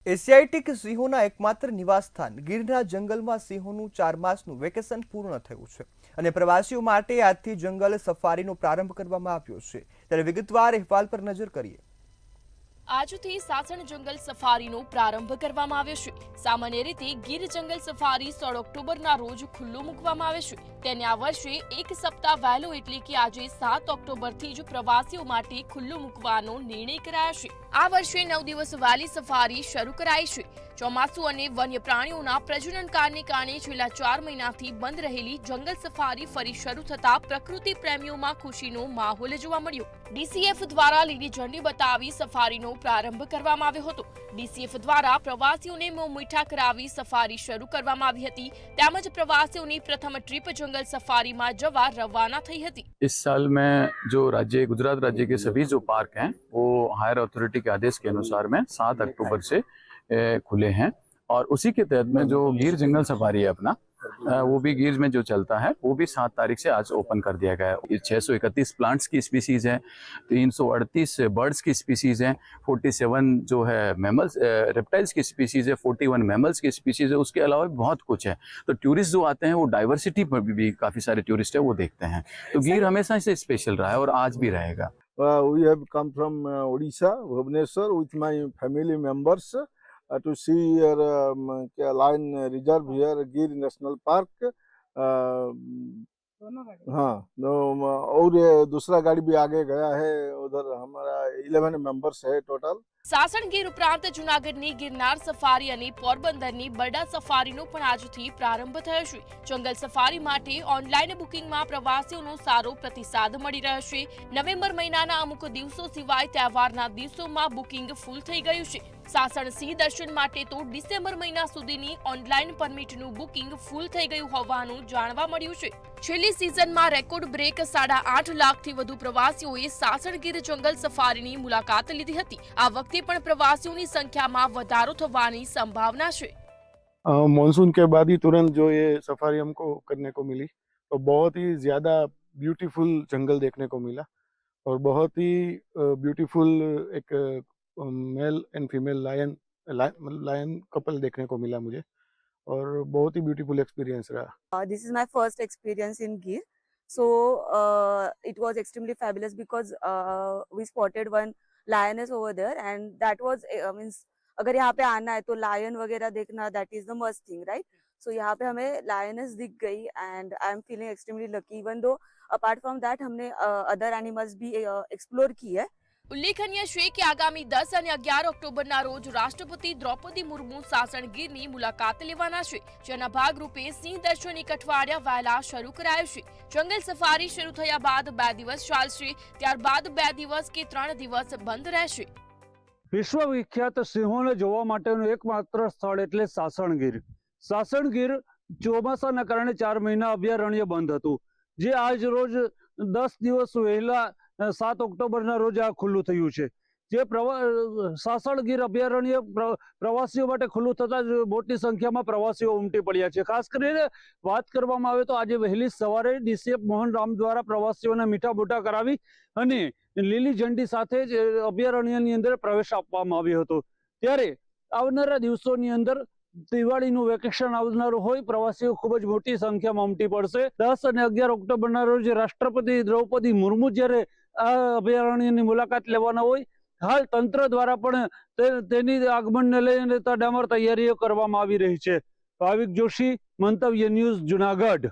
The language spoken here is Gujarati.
એશિયાટિક સિંહોના એકમાત્ર નિવાસસ્થાન ગીરના જંગલમાં સિંહોનું 4 માસનું વેકેશન પૂર્ણ થયું છે અને પ્રવાસીઓ માટે આજથી જંગલ સફારીનો પ્રારંભ કરવામાં આવ્યો છે। ત્યારે વિગતવાર અહેવાલ પર નજર કરીએ। આજથી સાસણ જંગલ સફારીનો પ્રારંભ કરવામાં આવ્યો છે। સામાન્ય રીતે ગીર જંગલ સફારી 16 ઓક્ટોબરના રોજ ખુલ્લું મૂકવામાં આવે છે। તેને આ વર્ષે એક સપ્તાહ વહેલો એટલે કે આજે 7 ઓક્ટોબરથી જ પ્રવાસીઓ માટે ખુલ્લું મૂકવાનો નિર્ણય કરાયો છે। આ વર્ષે 9 દિવસ વાલી સફારી શરૂ કરાઈ છે। ચોમાસુ અને વન્ય પ્રાણીઓના પ્રજનનકાળને કારણે છેલ્લા 4 મહિનાથી બંધ રહેલી જંગલ સફારી ફરી શરૂ થતા પ્રકૃતિ પ્રેમીઓમાં ખુશીનો માહોલ જોવા મળ્યો। ડીસીએફ દ્વારા લીલી ઝંડી બતાવી સફારીનો પ્રારંભ કરવામાં આવ્યો હતો। ડીસીએફ દ્વારા પ્રવાસીઓને મોં મીઠા કરાવી સફારી શરૂ કરવામાં આવી હતી તેમજ પ્રવાસીઓની પ્રથમ ટ્રીપ જંગલ सफारी में जवा रवाना थई हती। इस साल में जो राज्य गुजरात राज्य के सभी जो पार्क हैं वो हायर अथॉरिटी के आदेश के अनुसार में 7 अक्टूबर से खुले हैं और उसी के तहत में जो गीर जंगल सफारी है अपना वो भी गीर में जो चलता है वो भी 7 तारीख से आज ओपन कर दिया गया है। 631 प्लांट्स की स्पीसीज है, 338 बर्ड्स की स्पीसीज है, 47 जो है मैमल्स रेप्टाइल्स की स्पीसीज है, 41 मैमल्स की स्पीसीज है। उसके अलावा भी बहुत कुछ है। तो टूरिस्ट जो आते हैं वो डाइवर्सिटी पर भी काफ़ी सारे टूरिस्ट है वो देखते हैं। तो गीर हमेशा से स्पेशल रहा है और आज भी रहेगा। We have come from Odisha, Bhubaneswar with my family members to see your lion reserve here, Gir National Park. हाँ, और दूसरा गाड़ी भी आगे गया है, उधर हमारा 11 मेंबर्स है टोटल। સાસણ ગીર ઉપરાંત જૂનાગઢની ગિરનાર સફારી અને પોરબંદરની બરડા સફારીનો પણ આજથી પ્રારંભ થયો છે। જંગલ સફારી માટે ઓનલાઈન બુકિંગમાં પ્રવાસીઓનો સારો પ્રતિસાદ મળી રહ્યો છે। નવેમ્બર મહિનાના અમુક દિવસો સિવાય તહેવારના દિવસોમાં બુકિંગ ફૂલ થઈ ગયું છે। સાસણ સિંહ દર્શન માટે તો ડિસેમ્બર મહિના સુધીની ઓનલાઈન પરમિટનું બુકિંગ ફૂલ થઈ ગયું હોવાનું જાણવા મળ્યું છે। છેલ્લી સિઝનમાં રેકોર્ડ બ્રેક 8.5 લાખથી વધુ પ્રવાસીઓએ સાસણ ગીર જંગલ સફારીની મુલાકાત લીધી હતી। આ वक्ति पण प्रवासियों संख्या में वधारो थवानी संभावना है। मॉनसून के बाद ही तुरंत जो ये सफारी हमको करने को मिली तो बहुत ही ज़्यादा ब्यूटीफुल जंगल देखने को मिला और बहुत ही ब्यूटीफुल एक male and female lion couple देखने को मिला मुझे और बहुत ही ब्यूटीफुल एक्सपीरियंस रहा। This is my first experience in Gir, so it was extremely fabulous because we spotted one lioness over there and that was means अगर यहाँ पे आना है तो लायन वगैरह देखना that is the must thing, right? So यहाँ पे हमें lioness दिख गई and I am feeling extremely lucky even though apart from that हमने other animals भी explore की है। ઉલ્લેખનીય છે કે આગામી 10 અને 11 ઓક્ટોબરના રોજ રાષ્ટ્રપતિ દ્રૌપદી મુર્મુ સાસણ ગીરની મુલાકાત લેવાના છે। જેના ભાગરૂપે સિંહ દર્શન 1 અઠવાડિયા વહેલા શરૂ કરાયો છે। જંગલ સફારી શરૂ થયા બાદ 2 દિવસ ચાલશે, ત્યારબાદ 2 દિવસ કે 3 દિવસ બંધ રહેશે। વિશ્વવિખ્યાત સિંહોને જોવા માટેનું એકમાત્ર સ્થળ એટલે સાસણ ગીર। સાસણ ગીર ચોમાસાના કારણે 4 મહિના અભયારણ્ય બંધ હતું, જે આજ રોજ 10 દિવસ વહેલા 7 ઓક્ટોબરના રોજ આ ખુલ્લું થયું છે। જે સાસણ ગીર અભયારણ્ય પ્રવાસીઓ માટે ખુલ્લું થતા જ મોટી સંખ્યામાં પ્રવાસીઓ ઉમટી પડ્યા છે। ખાસ કરીને વાત કરવામાં આવે તો આજે વહેલી સવારે ડીસીએફ મોહન રામ દ્વારા પ્રવાસીઓને મીઠા બોટા કરાવી અને લીલી ઝંડી સાથે જ અભયારણ્યની અંદર પ્રવેશ આપવામાં આવ્યો હતો। ત્યારે આવનારા દિવસોની અંદર દિવાળીનું વેકેશન આવનારું હોય પ્રવાસીઓ ખૂબ જ મોટી સંખ્યામાં ઉમટી પડશે। 10 અને 11 ઓક્ટોબરના રોજ રાષ્ટ્રપતિ દ્રૌપદી મુર્મુ જ્યારે આ અભયારણ્યની મુલાકાત લેવાના હોય, હાલ તંત્ર દ્વારા પણ તેની આગમનને લઈને તડામાર તૈયારીઓ કરવામાં આવી રહી છે। ભાવિક જોશી, મંતવ્ય ન્યૂઝ, જૂનાગઢ।